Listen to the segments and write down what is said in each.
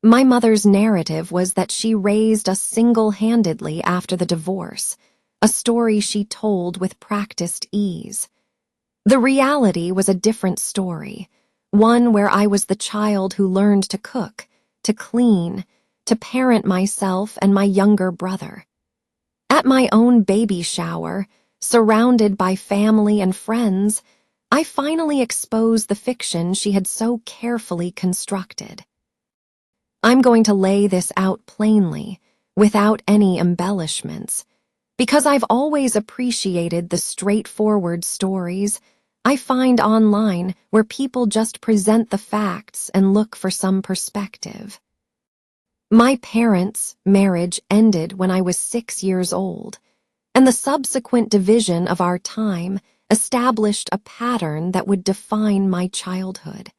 My mother's narrative was that she raised us single-handedly after the divorce, a story she told with practiced ease. The reality was a different story, one where I was the child who learned to cook, to clean, to parent myself and my younger brother. At my own baby shower, surrounded by family and friends, I finally exposed the fiction she had so carefully constructed. I'm going to lay this out plainly, without any embellishments, because I've always appreciated the straightforward stories I find online where people just present the facts and look for some perspective. My parents' marriage ended when I was 6 years old, and the subsequent division of our time established a pattern that would define my childhood.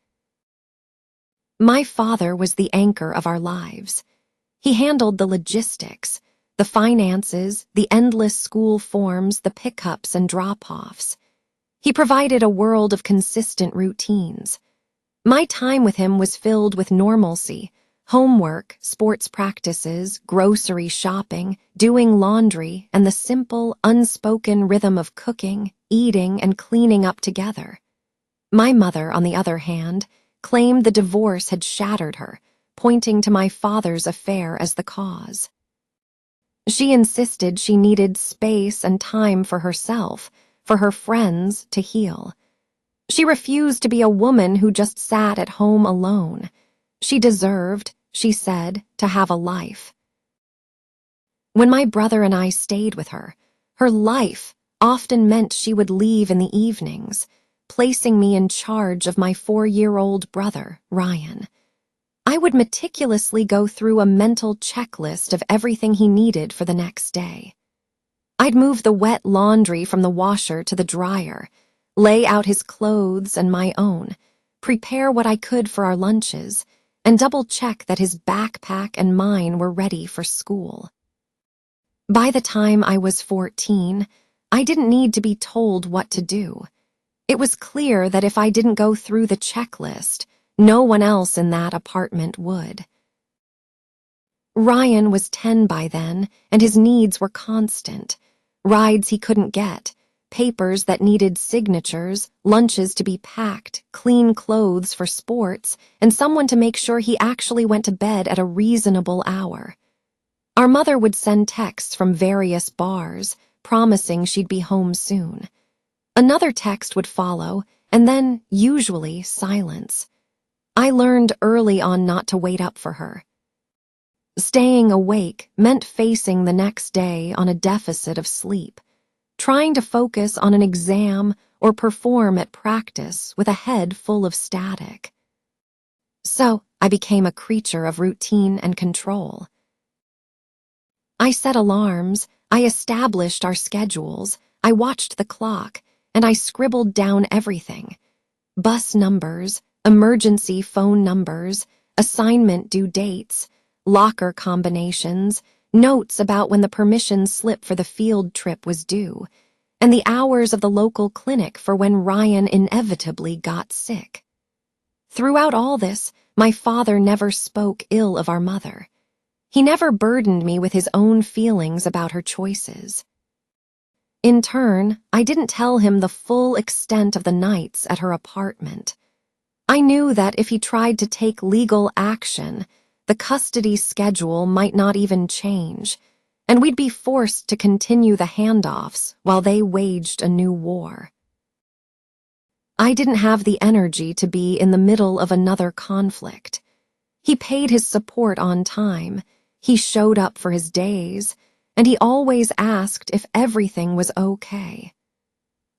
My father was the anchor of our lives. He handled the logistics, the finances, the endless school forms, the pickups and drop-offs. He provided a world of consistent routines. My time with him was filled with normalcy, homework, sports practices, grocery shopping, doing laundry, and the simple, unspoken rhythm of cooking, eating, and cleaning up together. My mother, on the other hand, claimed the divorce had shattered her, pointing to my father's affair as the cause. She insisted she needed space and time for herself, for her friends to heal. She refused to be a woman who just sat at home alone. She deserved, she said, to have a life. When my brother and I stayed with her, her life often meant she would leave in the evenings, placing me in charge of my 4-year-old brother, Ryan. I would meticulously go through a mental checklist of everything he needed for the next day. I'd move the wet laundry from the washer to the dryer, lay out his clothes and my own, prepare what I could for our lunches, and double-check that his backpack and mine were ready for school. By the time I was 14, I didn't need to be told what to do. It was clear that if I didn't go through the checklist, no one else in that apartment would. Ryan was 10 by then, and his needs were constant. Rides he couldn't get, papers that needed signatures, lunches to be packed, clean clothes for sports, and someone to make sure he actually went to bed at a reasonable hour. Our mother would send texts from various bars, promising she'd be home soon. Another text would follow, and then, usually, silence. I learned early on not to wait up for her. Staying awake meant facing the next day on a deficit of sleep, trying to focus on an exam or perform at practice with a head full of static. So I became a creature of routine and control. I set alarms, I established our schedules, I watched the clock, and I scribbled down everything. Bus numbers, emergency phone numbers, assignment due dates, locker combinations, notes about when the permission slip for the field trip was due, and the hours of the local clinic for when Ryan inevitably got sick. Throughout all this, my father never spoke ill of our mother. He never burdened me with his own feelings about her choices. In turn, I didn't tell him the full extent of the nights at her apartment. I knew that if he tried to take legal action, the custody schedule might not even change, and we'd be forced to continue the handoffs while they waged a new war. I didn't have the energy to be in the middle of another conflict. He paid his support on time, he showed up for his days, and he always asked if everything was okay.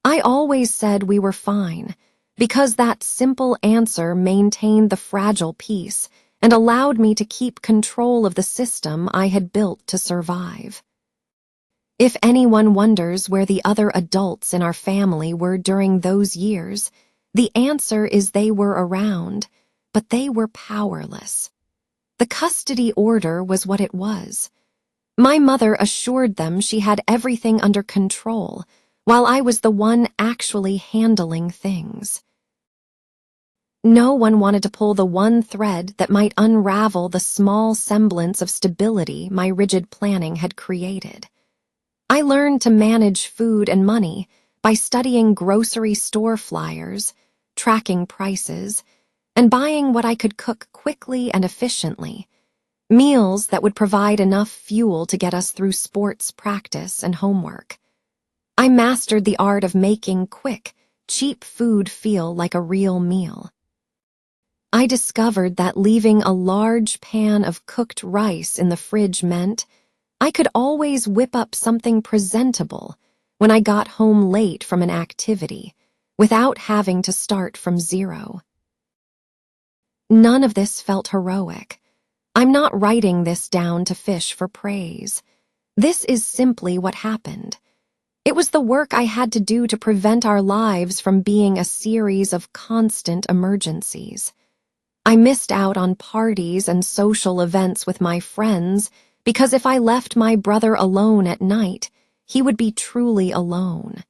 I always said we were fine, because that simple answer maintained the fragile peace and allowed me to keep control of the system I had built to survive. If anyone wonders where the other adults in our family were during those years, the answer is they were around, but they were powerless. The custody order was what it was. My mother assured them she had everything under control, while I was the one actually handling things. No one wanted to pull the one thread that might unravel the small semblance of stability my rigid planning had created. I learned to manage food and money by studying grocery store flyers, tracking prices, and buying what I could cook quickly and efficiently, meals that would provide enough fuel to get us through sports practice and homework. I mastered the art of making quick, cheap food feel like a real meal. I discovered that leaving a large pan of cooked rice in the fridge meant I could always whip up something presentable when I got home late from an activity, without having to start from zero. None of this felt heroic. I'm not writing this down to fish for praise. This is simply what happened. It was the work I had to do to prevent our lives from being a series of constant emergencies. I missed out on parties and social events with my friends because if I left my brother alone at night, he would be truly alone.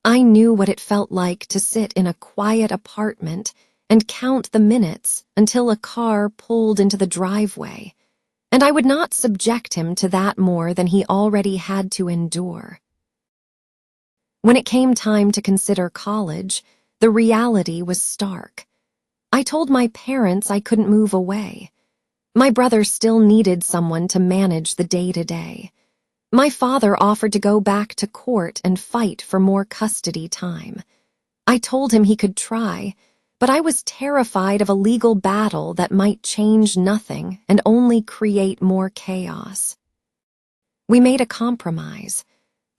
I knew what it felt like to sit in a quiet apartment and count the minutes until a car pulled into the driveway, and I would not subject him to that more than he already had to endure. When it came time to consider college, the reality was stark. I told my parents I couldn't move away. My brother still needed someone to manage the day-to-day. My father offered to go back to court and fight for more custody time. I told him he could try, but I was terrified of a legal battle that might change nothing and only create more chaos. We made a compromise.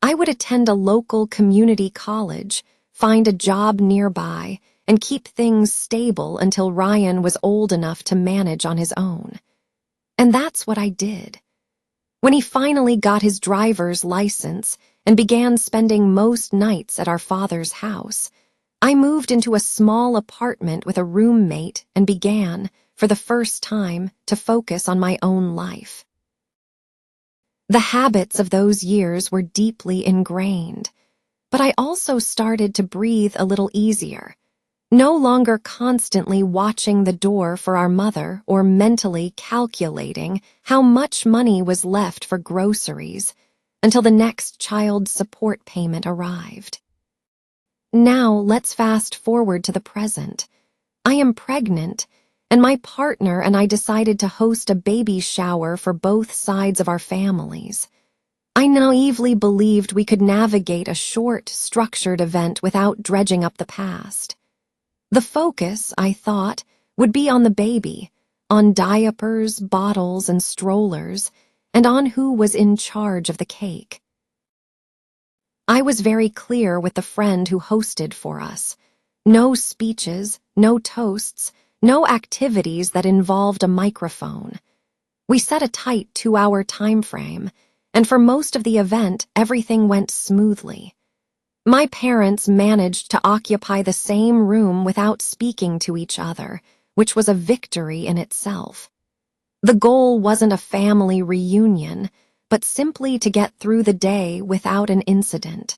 I would attend a local community college, find a job nearby, and keep things stable until Ryan was old enough to manage on his own. And that's what I did. When he finally got his driver's license and began spending most nights at our father's house, I moved into a small apartment with a roommate and began, for the first time, to focus on my own life. The habits of those years were deeply ingrained, but I also started to breathe a little easier, no longer constantly watching the door for our mother or mentally calculating how much money was left for groceries until the next child support payment arrived. Now let's fast forward to the present. I am pregnant, and my partner and I decided to host a baby shower for both sides of our families. I naively believed we could navigate a short, structured event without dredging up the past. The focus, I thought, would be on the baby, on diapers, bottles, and strollers, and on who was in charge of the cake. I was very clear with the friend who hosted for us. No speeches, no toasts, no activities that involved a microphone. We set a tight 2-hour time frame, and for most of the event, everything went smoothly. My parents managed to occupy the same room without speaking to each other, which was a victory in itself. The goal wasn't a family reunion, but simply to get through the day without an incident.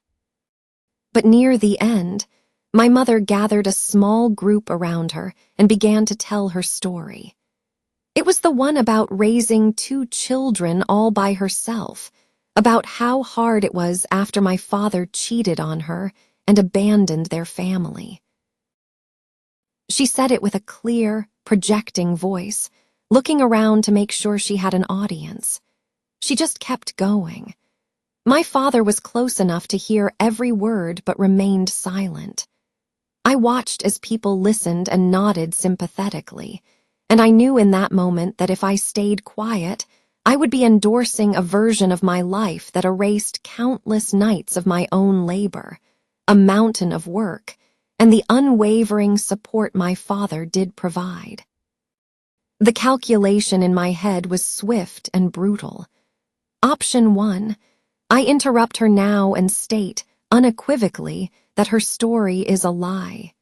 But near the end, my mother gathered a small group around her and began to tell her story. It was the one about raising 2 children all by herself, about how hard it was after my father cheated on her and abandoned their family. She said it with a clear, projecting voice, looking around to make sure she had an audience. She just kept going. My father was close enough to hear every word but remained silent. I watched as people listened and nodded sympathetically, and I knew in that moment that if I stayed quiet, I would be endorsing a version of my life that erased countless nights of my own labor, a mountain of work, and the unwavering support my father did provide. The calculation in my head was swift and brutal. Option 1, I interrupt her now and state, unequivocally, that her story is a lie.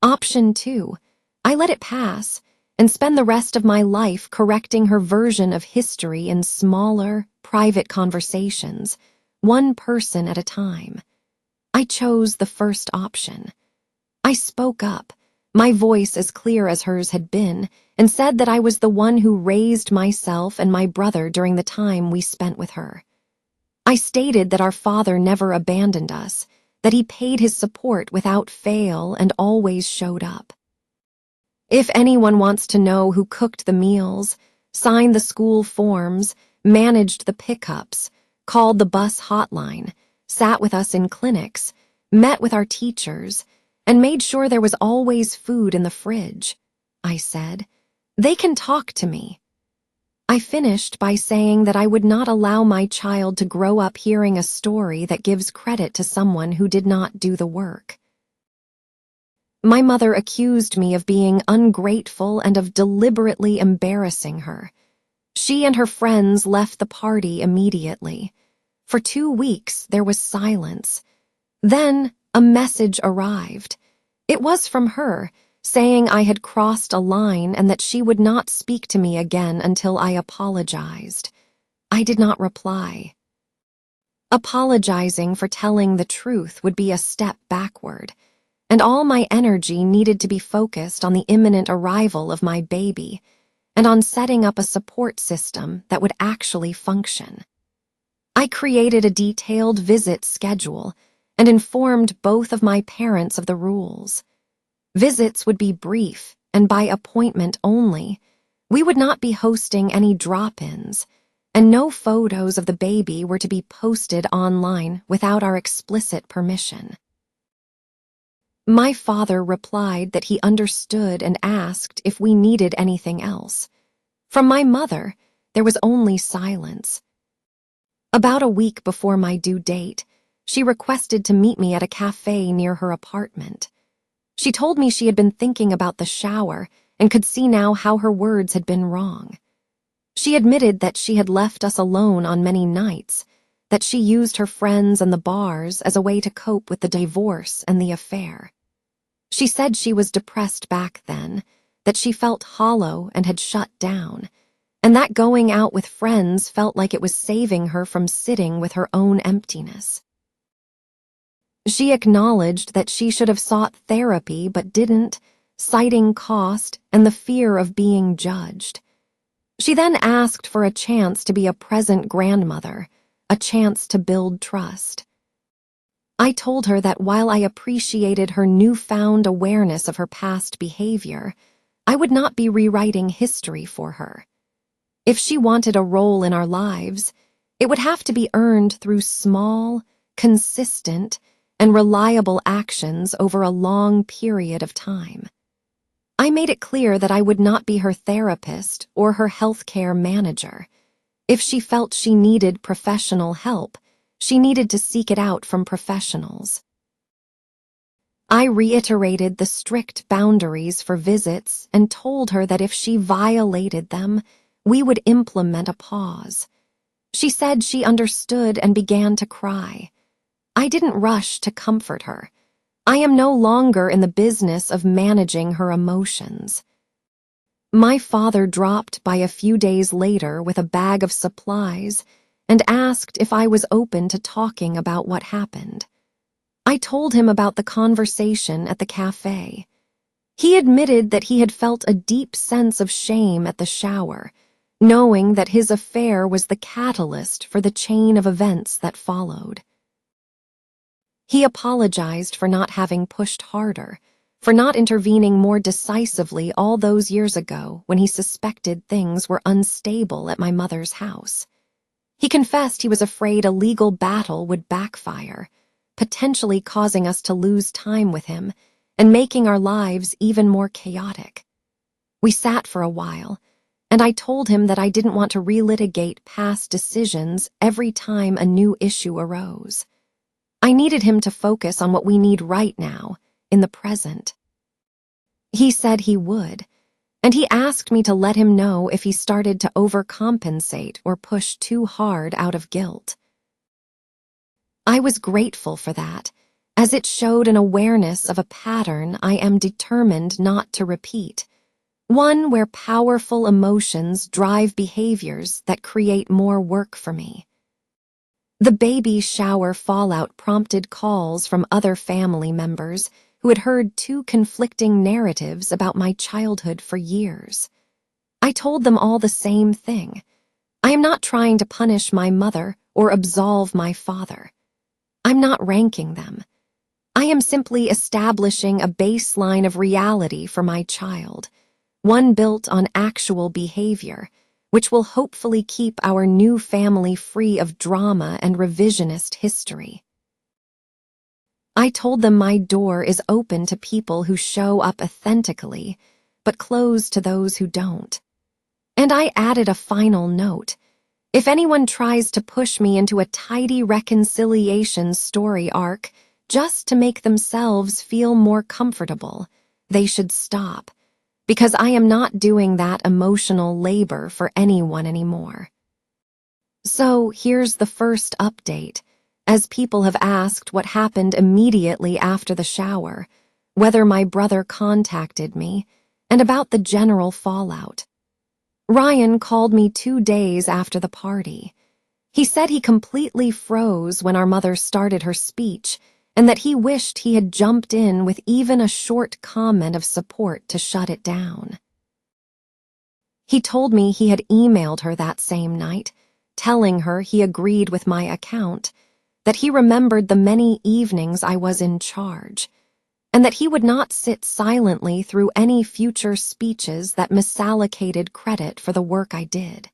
Option 2, I let it pass and spend the rest of my life correcting her version of history in smaller, private conversations, one person at a time. I chose the first option. I spoke up, my voice as clear as hers had been, and said that I was the one who raised myself and my brother during the time we spent with her. I stated that our father never abandoned us, that he paid his support without fail and always showed up. If anyone wants to know who cooked the meals, signed the school forms, managed the pickups, called the bus hotline, sat with us in clinics, met with our teachers, and made sure there was always food in the fridge, I said, they can talk to me. I finished by saying that I would not allow my child to grow up hearing a story that gives credit to someone who did not do the work. My mother accused me of being ungrateful and of deliberately embarrassing her. She and her friends left the party immediately. For 2 weeks, there was silence. Then, a message arrived. It was from her, saying I had crossed a line and that she would not speak to me again until I apologized. I did not reply. Apologizing for telling the truth would be a step backward, and all my energy needed to be focused on the imminent arrival of my baby and on setting up a support system that would actually function. I created a detailed visit schedule and informed both of my parents of the rules. Visits would be brief and by appointment only. We would not be hosting any drop-ins, and no photos of the baby were to be posted online without our explicit permission. My father replied that he understood and asked if we needed anything else. From my mother, there was only silence. About a week before my due date, she requested to meet me at a cafe near her apartment. She told me she had been thinking about the shower and could see now how her words had been wrong. She admitted that she had left us alone on many nights, that she used her friends and the bars as a way to cope with the divorce and the affair. She said she was depressed back then, that she felt hollow and had shut down, and that going out with friends felt like it was saving her from sitting with her own emptiness. She acknowledged that she should have sought therapy but didn't, citing cost and the fear of being judged. She then asked for a chance to be a present grandmother, a chance to build trust. I told her that while I appreciated her newfound awareness of her past behavior, I would not be rewriting history for her. If she wanted a role in our lives, it would have to be earned through small, consistent, and reliable actions over a long period of time. I made it clear that I would not be her therapist or her healthcare manager. If she felt she needed professional help, she needed to seek it out from professionals. I reiterated the strict boundaries for visits and told her that if she violated them, we would implement a pause. She said she understood and began to cry. I didn't rush to comfort her. I am no longer in the business of managing her emotions. My father dropped by a few days later with a bag of supplies and asked if I was open to talking about what happened. I told him about the conversation at the cafe. He admitted that he had felt a deep sense of shame at the shower, knowing that his affair was the catalyst for the chain of events that followed. He apologized for not having pushed harder, for not intervening more decisively all those years ago when he suspected things were unstable at my mother's house. He confessed he was afraid a legal battle would backfire, potentially causing us to lose time with him and making our lives even more chaotic. We sat for a while, and I told him that I didn't want to relitigate past decisions every time a new issue arose. I needed him to focus on what we need right now, in the present. He said he would, and he asked me to let him know if he started to overcompensate or push too hard out of guilt. I was grateful for that, as it showed an awareness of a pattern I am determined not to repeat, one where powerful emotions drive behaviors that create more work for me. The baby shower fallout prompted calls from other family members who had heard two conflicting narratives about my childhood for years. I told them all the same thing. I am not trying to punish my mother or absolve my father. I'm not ranking them. I am simply establishing a baseline of reality for my child, one built on actual behavior, which will hopefully keep our new family free of drama and revisionist history. I told them my door is open to people who show up authentically, but closed to those who don't. And I added a final note. If anyone tries to push me into a tidy reconciliation story arc just to make themselves feel more comfortable, they should stop, because I am not doing that emotional labor for anyone anymore. So here's the first update, as people have asked what happened immediately after the shower, whether my brother contacted me, and about the general fallout. Ryan called me 2 days after the party. He said he completely froze when our mother started her speech, and that he wished he had jumped in with even a short comment of support to shut it down. He told me he had emailed her that same night, telling her he agreed with my account, that he remembered the many evenings I was in charge, and that he would not sit silently through any future speeches that misallocated credit for the work I did.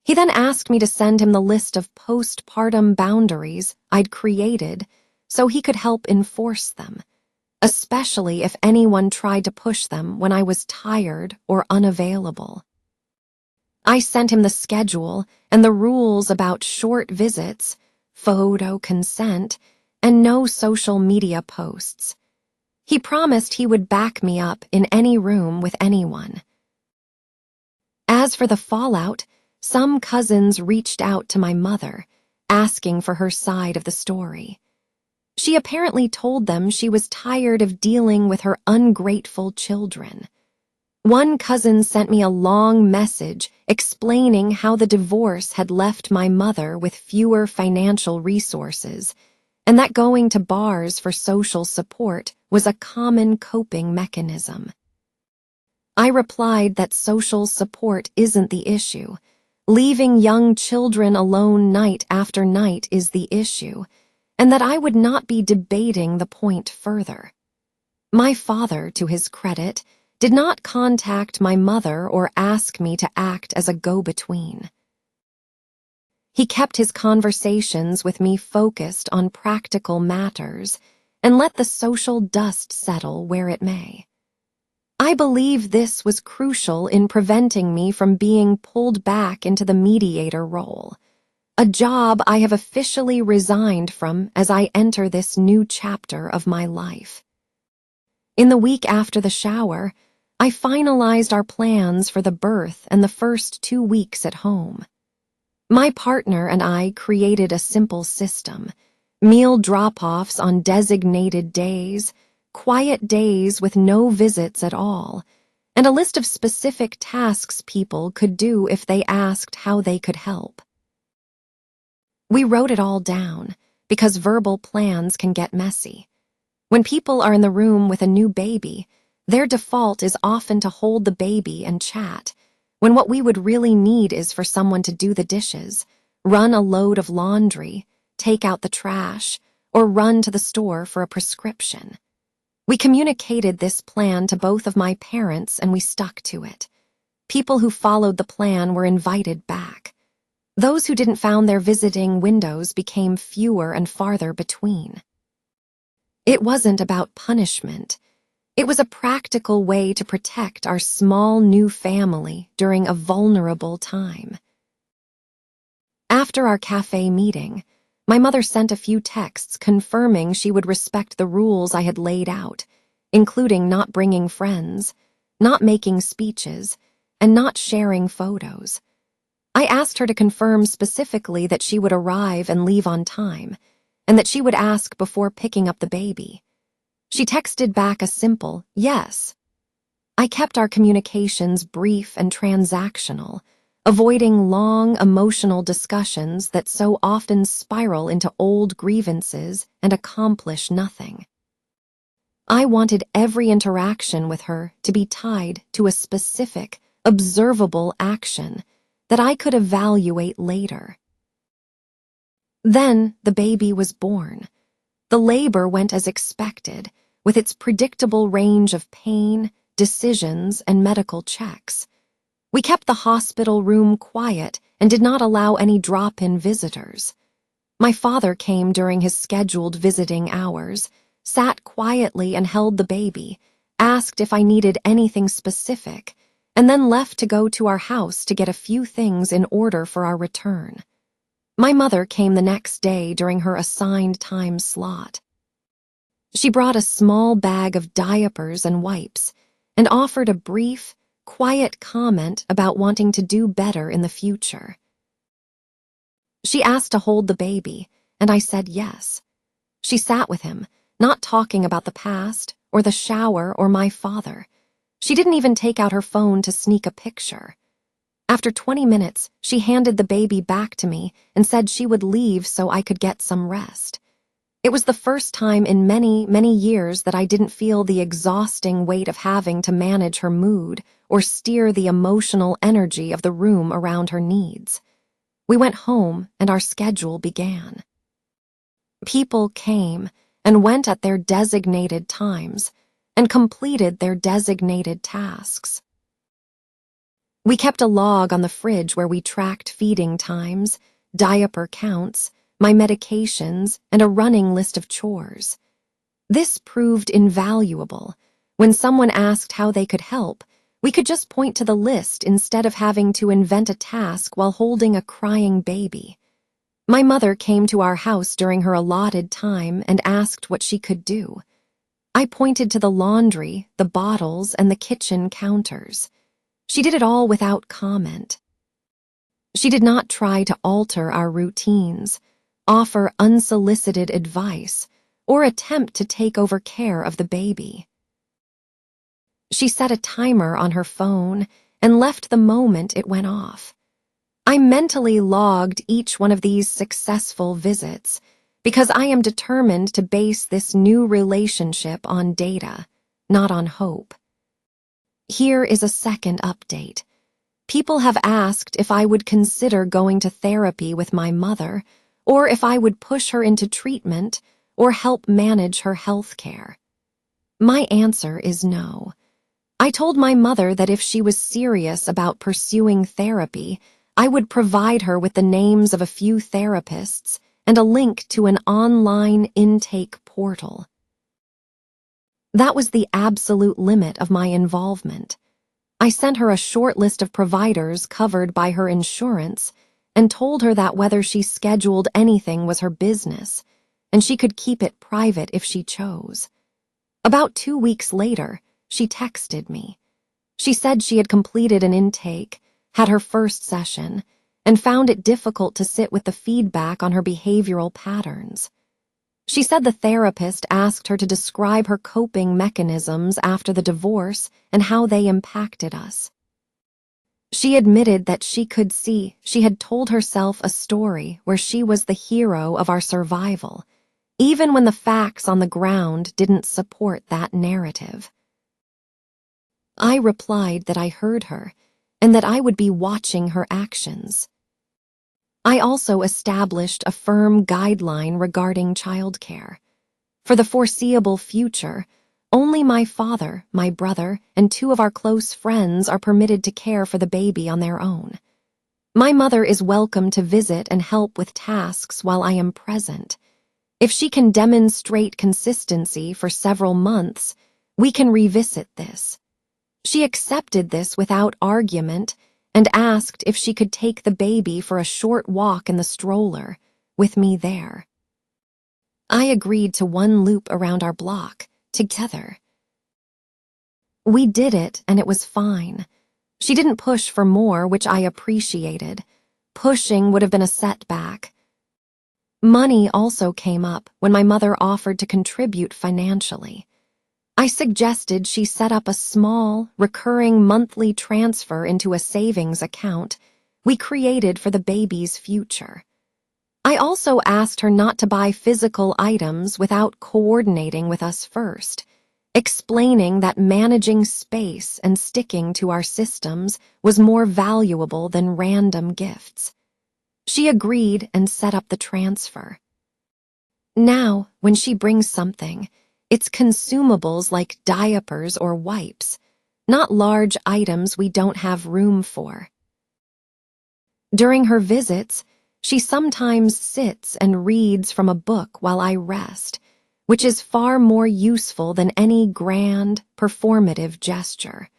He then asked me to send him the list of postpartum boundaries I'd created so he could help enforce them, especially if anyone tried to push them when I was tired or unavailable. I sent him the schedule and the rules about short visits, photo consent, and no social media posts. He promised he would back me up in any room with anyone. As for the fallout, some cousins reached out to my mother, asking for her side of the story. She apparently told them she was tired of dealing with her ungrateful children. One cousin sent me a long message explaining how the divorce had left my mother with fewer financial resources, and that going to bars for social support was a common coping mechanism. I replied that social support isn't the issue. Leaving young children alone night after night is the issue, and that I would not be debating the point further. My father, to his credit, did not contact my mother or ask me to act as a go-between. He kept his conversations with me focused on practical matters and let the social dust settle where it may. I believe this was crucial in preventing me from being pulled back into the mediator role, a job I have officially resigned from as I enter this new chapter of my life. In the week after the shower, I finalized our plans for the birth and the first 2 weeks at home. My partner and I created a simple system: meal drop-offs on designated days, quiet days with no visits at all, and a list of specific tasks people could do if they asked how they could help. We wrote it all down, because verbal plans can get messy. When people are in the room with a new baby, their default is often to hold the baby and chat, when what we would really need is for someone to do the dishes, run a load of laundry, take out the trash, or run to the store for a prescription. We communicated this plan to both of my parents and we stuck to it. People who followed the plan were invited back. Those who didn't found their visiting windows became fewer and farther between. It wasn't about punishment. It was a practical way to protect our small new family during a vulnerable time. After our cafe meeting, my mother sent a few texts confirming she would respect the rules I had laid out, including not bringing friends, not making speeches, and not sharing photos. I asked her to confirm specifically that she would arrive and leave on time, and that she would ask before picking up the baby. She texted back a simple yes. I kept our communications brief and transactional, avoiding long, emotional discussions that so often spiral into old grievances and accomplish nothing. I wanted every interaction with her to be tied to a specific, observable action that I could evaluate later. Then the baby was born. The labor went as expected, with its predictable range of pain, decisions, and medical checks. We kept the hospital room quiet and did not allow any drop-in visitors. My father came during his scheduled visiting hours, sat quietly and held the baby, asked if I needed anything specific, and then left to go to our house to get a few things in order for our return. My mother came the next day during her assigned time slot. She brought a small bag of diapers and wipes and offered a brief, quiet comment about wanting to do better in the future. She asked to hold the baby, and I said yes. She sat with him, not talking about the past or the shower or my father. She didn't even take out her phone to sneak a picture. After 20 minutes, she handed the baby back to me and said she would leave so I could get some rest. It was the first time in many, many years that I didn't feel the exhausting weight of having to manage her mood or steer the emotional energy of the room around her needs. We went home and our schedule began. People came and went at their designated times and completed their designated tasks. We kept a log on the fridge where we tracked feeding times, diaper counts, my medications, and a running list of chores. This proved invaluable. When someone asked how they could help, we could just point to the list instead of having to invent a task while holding a crying baby. My mother came to our house during her allotted time and asked what she could do. I pointed to the laundry, the bottles, and the kitchen counters. She did it all without comment. She did not try to alter our routines, offer unsolicited advice, or attempt to take over care of the baby. She set a timer on her phone and left the moment it went off. I mentally logged each one of these successful visits because I am determined to base this new relationship on data, not on hope. Here is a second update. People have asked if I would consider going to therapy with my mother, or if I would push her into treatment or help manage her health care. My answer is no. I told my mother that if she was serious about pursuing therapy, I would provide her with the names of a few therapists and a link to an online intake portal. That was the absolute limit of my involvement. I sent her a short list of providers covered by her insurance and told her that whether she scheduled anything was her business, and she could keep it private if she chose. About 2 weeks later, she texted me. She said she had completed an intake, had her first session, and found it difficult to sit with the feedback on her behavioral patterns. She said the therapist asked her to describe her coping mechanisms after the divorce and how they impacted us. She admitted that she could see she had told herself a story where she was the hero of our survival, even when the facts on the ground didn't support that narrative. I replied that I heard her and that I would be watching her actions. I also established a firm guideline regarding childcare. For the foreseeable future, only my father, my brother, and 2 of our close friends are permitted to care for the baby on their own. My mother is welcome to visit and help with tasks while I am present. If she can demonstrate consistency for several months, we can revisit this. She accepted this without argument and asked if she could take the baby for a short walk in the stroller, with me there. I agreed to 1 loop around our block, together. We did it, and it was fine. She didn't push for more, which I appreciated. Pushing would have been a setback. Money also came up when my mother offered to contribute financially. I suggested she set up a small, recurring monthly transfer into a savings account we created for the baby's future. I also asked her not to buy physical items without coordinating with us first, explaining that managing space and sticking to our systems was more valuable than random gifts. She agreed and set up the transfer. Now, when she brings something, it's consumables like diapers or wipes, not large items we don't have room for. During her visits, she sometimes sits and reads from a book while I rest, which is far more useful than any grand, performative gesture.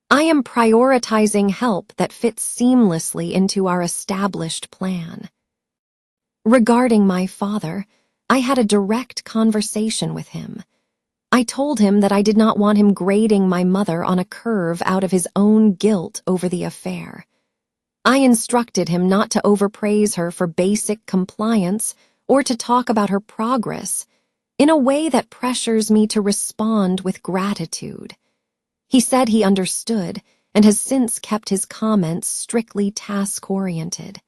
I am prioritizing help that fits seamlessly into our established plan. Regarding my father, I had a direct conversation with him. I told him that I did not want him grading my mother on a curve out of his own guilt over the affair. I instructed him not to overpraise her for basic compliance or to talk about her progress in a way that pressures me to respond with gratitude. He said he understood and has since kept his comments strictly task-oriented.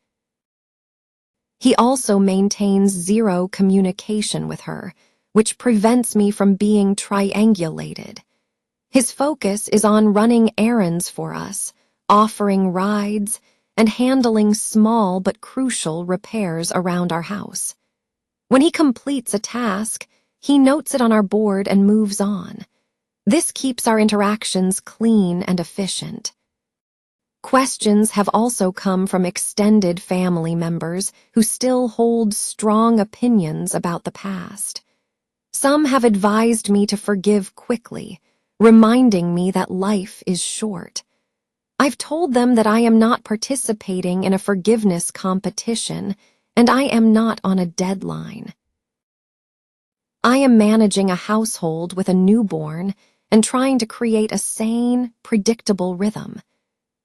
He also maintains zero communication with her, which prevents me from being triangulated. His focus is on running errands for us, offering rides, and handling small but crucial repairs around our house. When he completes a task, he notes it on our board and moves on. This keeps our interactions clean and efficient. Questions have also come from extended family members who still hold strong opinions about the past. Some have advised me to forgive quickly, reminding me that life is short. I've told them that I am not participating in a forgiveness competition, and I am not on a deadline. I am managing a household with a newborn and trying to create a sane, predictable rhythm.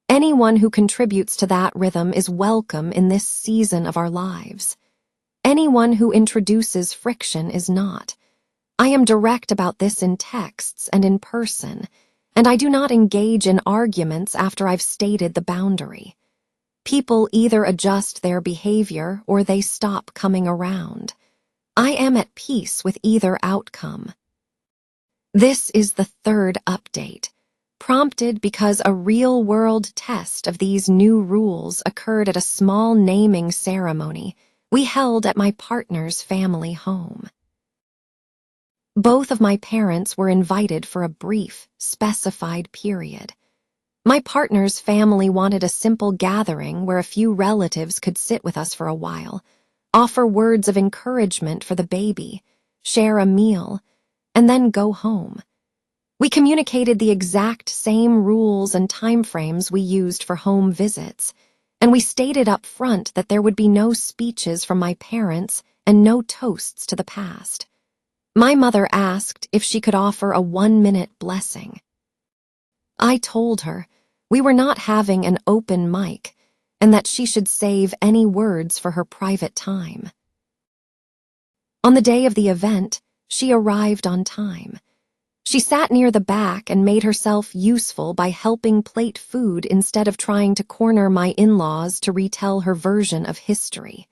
Anyone who contributes to that rhythm is welcome in this season of our lives. Anyone who introduces friction is not. I am direct about this in texts and in person, and I do not engage in arguments after I've stated the boundary. People either adjust their behavior or they stop coming around. I am at peace with either outcome. This is the third update, prompted because a real-world test of these new rules occurred at a small naming ceremony we held at my partner's family home. Both of my parents were invited for a brief, specified period. My partner's family wanted a simple gathering where a few relatives could sit with us for a while, offer words of encouragement for the baby, share a meal, and then go home. We communicated the exact same rules and timeframes we used for home visits, and we stated up front that there would be no speeches from my parents and no toasts to the past. My mother asked if she could offer a 1-minute blessing. I told her we were not having an open mic and that she should save any words for her private time. On the day of the event, she arrived on time. She sat near the back and made herself useful by helping plate food instead of trying to corner my in-laws to retell her version of history.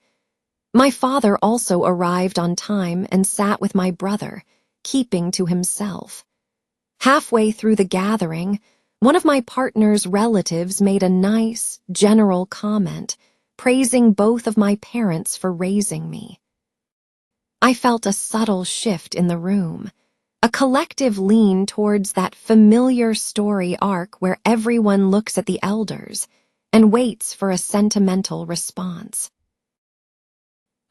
My father also arrived on time and sat with my brother, keeping to himself. Halfway through the gathering, one of my partner's relatives made a nice, general comment, praising both of my parents for raising me. I felt a subtle shift in the room, a collective lean towards that familiar story arc where everyone looks at the elders and waits for a sentimental response.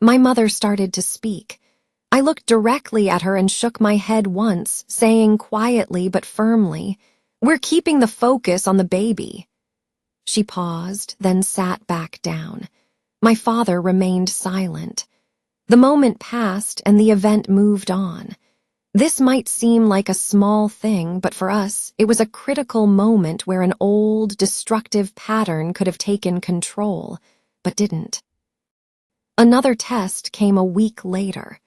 My mother started to speak. I looked directly at her and shook my head once, saying quietly but firmly, "We're keeping the focus on the baby." She paused, then sat back down. My father remained silent. The moment passed and the event moved on. This might seem like a small thing, but for us, it was a critical moment where an old, destructive pattern could have taken control, but didn't. Another test came a week later.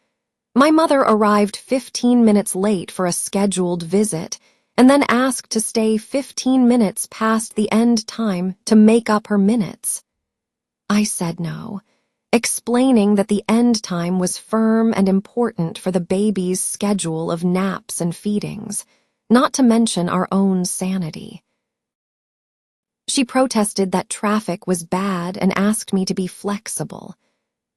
My mother arrived 15 minutes late for a scheduled visit and then asked to stay 15 minutes past the end time to make up her minutes. I said no, explaining that the end time was firm and important for the baby's schedule of naps and feedings, not to mention our own sanity. She protested that traffic was bad and asked me to be flexible.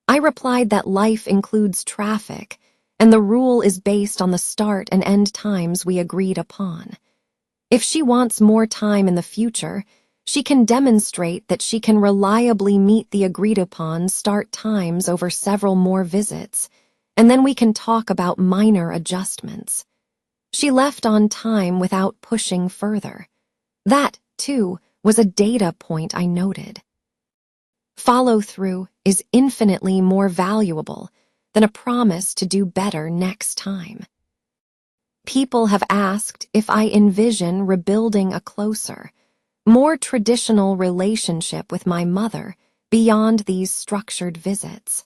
I replied that life includes traffic, and the rule is based on the start and end times we agreed upon. If she wants more time in the future, she can demonstrate that she can reliably meet the agreed-upon start times over several more visits, and then we can talk about minor adjustments. She left on time without pushing further. That, too, was a data point I noted. Follow-through is infinitely more valuable than a promise to do better next time. People have asked if I envision rebuilding a closer, more traditional relationship with my mother beyond these structured visits.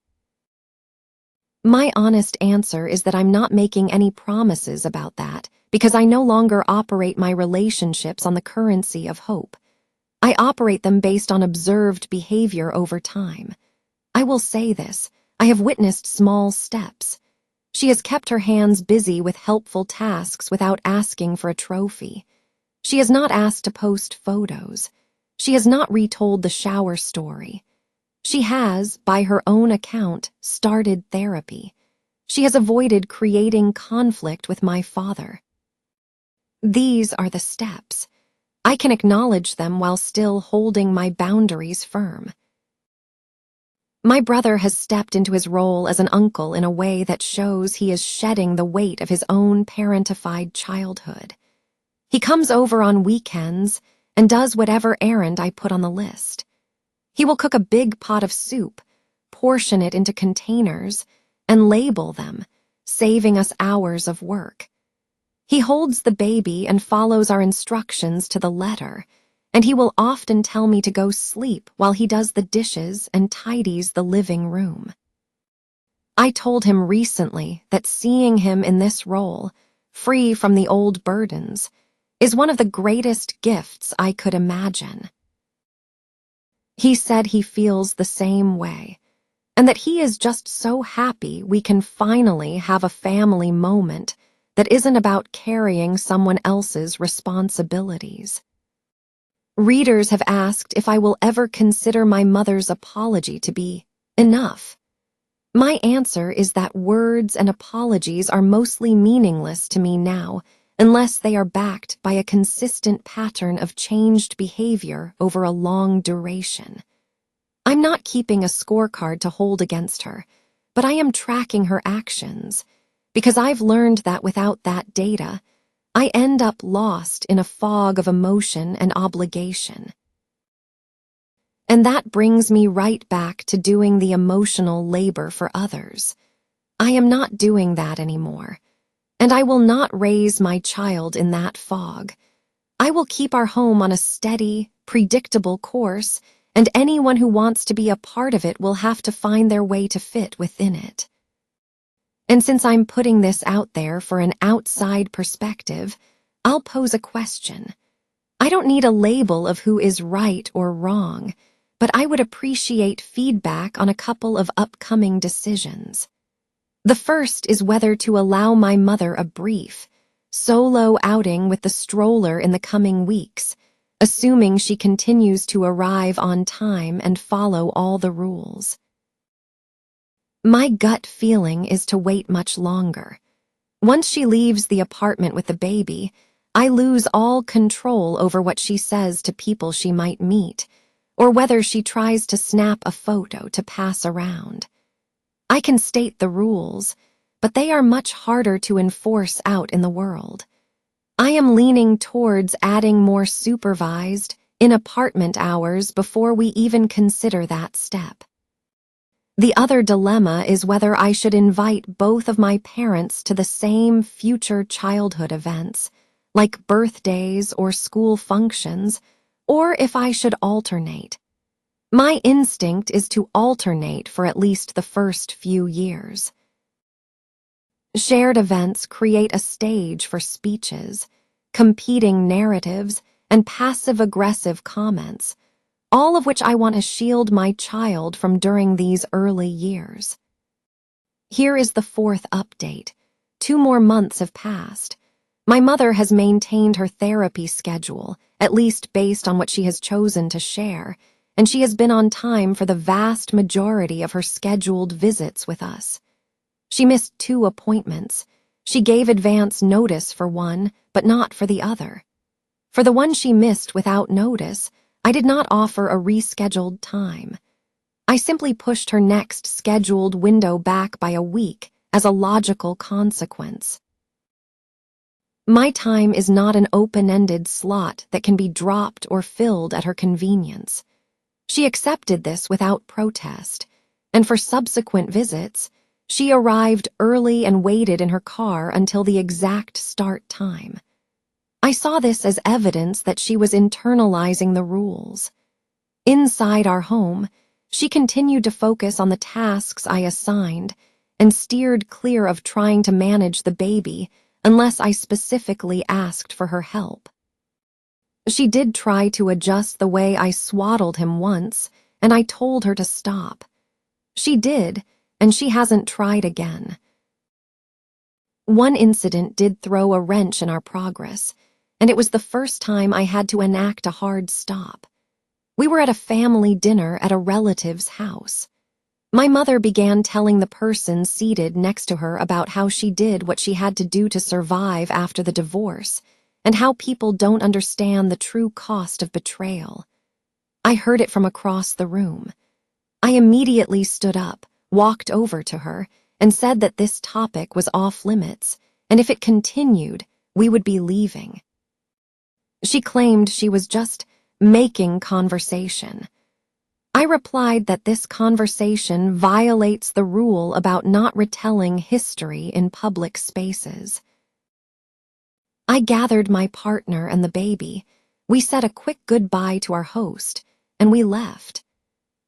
My honest answer is that I'm not making any promises about that because I no longer operate my relationships on the currency of hope. I operate them based on observed behavior over time. I will say this, I have witnessed small steps. She has kept her hands busy with helpful tasks without asking for a trophy. She has not asked to post photos. She has not retold the shower story. She has, by her own account, started therapy. She has avoided creating conflict with my father. These are the steps. I can acknowledge them while still holding my boundaries firm. My brother has stepped into his role as an uncle in a way that shows he is shedding the weight of his own parentified childhood. He comes over on weekends and does whatever errand I put on the list. He will cook a big pot of soup, portion it into containers, and label them, saving us hours of work. He holds the baby and follows our instructions to the letter, and he will often tell me to go sleep while he does the dishes and tidies the living room. I told him recently that seeing him in this role, free from the old burdens, is one of the greatest gifts I could imagine. He said he feels the same way, and that he is just so happy we can finally have a family moment that isn't about carrying someone else's responsibilities. Readers have asked if I will ever consider my mother's apology to be enough. My answer is that words and apologies are mostly meaningless to me now, unless they are backed by a consistent pattern of changed behavior over a long duration. I'm not keeping a scorecard to hold against her, but I am tracking her actions, because I've learned that without that data, I end up lost in a fog of emotion and obligation. And that brings me right back to doing the emotional labor for others. I am not doing that anymore, and I will not raise my child in that fog. I will keep our home on a steady, predictable course, and anyone who wants to be a part of it will have to find their way to fit within it. And since I'm putting this out there for an outside perspective, I'll pose a question. I don't need a label of who is right or wrong, but I would appreciate feedback on a couple of upcoming decisions. The first is whether to allow my mother a brief, solo outing with the stroller in the coming weeks, assuming she continues to arrive on time and follow all the rules. My gut feeling is to wait much longer. Once she leaves the apartment with the baby, I lose all control over what she says to people she might meet, or whether she tries to snap a photo to pass around. I can state the rules, but they are much harder to enforce out in the world. I am leaning towards adding more supervised, in-apartment hours before we even consider that step. The other dilemma is whether I should invite both of my parents to the same future childhood events, like birthdays or school functions, or if I should alternate. My instinct is to alternate for at least the first few years. Shared events create a stage for speeches, competing narratives, and passive-aggressive comments, all of which I want to shield my child from during these early years. Here is the fourth update. 2 more months have passed. My mother has maintained her therapy schedule, at least based on what she has chosen to share, and she has been on time for the vast majority of her scheduled visits with us. She missed 2 appointments. She gave advance notice for one, but not for the other. For the one she missed without notice, I did not offer a rescheduled time. I simply pushed her next scheduled window back by a week as a logical consequence. My time is not an open-ended slot that can be dropped or filled at her convenience. She accepted this without protest, and for subsequent visits, she arrived early and waited in her car until the exact start time. I saw this as evidence that she was internalizing the rules. Inside our home, she continued to focus on the tasks I assigned and steered clear of trying to manage the baby unless I specifically asked for her help. She did try to adjust the way I swaddled him once, and I told her to stop. She did, and she hasn't tried again. One incident did throw a wrench in our progress, and it was the first time I had to enact a hard stop. We were at a family dinner at a relative's house. My mother began telling the person seated next to her about how she did what she had to do to survive after the divorce, and how people don't understand the true cost of betrayal. I heard it from across the room. I immediately stood up, walked over to her, and said that this topic was off limits, and if it continued, we would be leaving. She claimed she was just making conversation. I replied that this conversation violates the rule about not retelling history in public spaces. I gathered my partner and the baby. We said a quick goodbye to our host, and we left.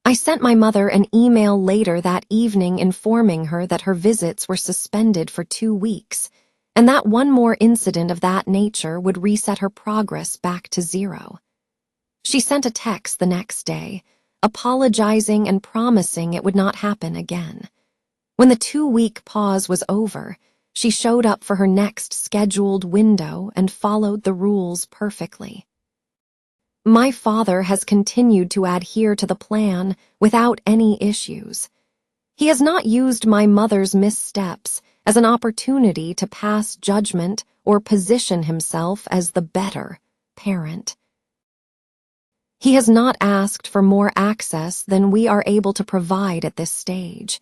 I sent my mother an email later that evening informing her that her visits were suspended for 2 weeks, and that one more incident of that nature would reset her progress back to 0. She sent a text the next day, apologizing and promising it would not happen again. When the 2-week pause was over, she showed up for her next scheduled window and followed the rules perfectly. My father has continued to adhere to the plan without any issues. He has not used my mother's missteps as an opportunity to pass judgment or position himself as the better parent. He has not asked for more access than we are able to provide at this stage.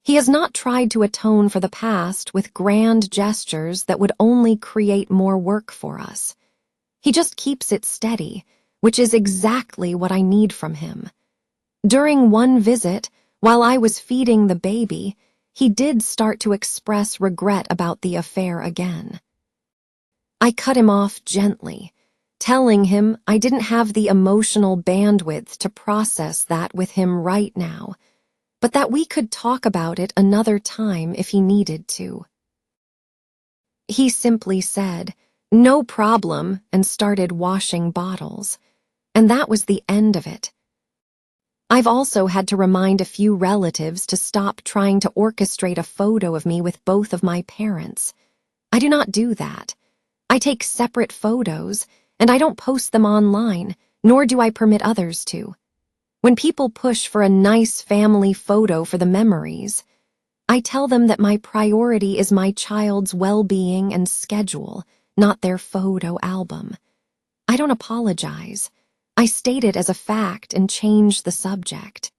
He has not tried to atone for the past with grand gestures that would only create more work for us. He just keeps it steady, which is exactly what I need from him. During one visit, while I was feeding the baby, he did start to express regret about the affair again. I cut him off gently, telling him I didn't have the emotional bandwidth to process that with him right now, but that we could talk about it another time if he needed to. He simply said, "No problem," and started washing bottles, and that was the end of it. I've also had to remind a few relatives to stop trying to orchestrate a photo of me with both of my parents. I do not do that. I take separate photos, and I don't post them online, nor do I permit others to. When people push for a nice family photo for the memories, I tell them that my priority is my child's well-being and schedule, not their photo album. I don't apologize. I state it as a fact and change the subject.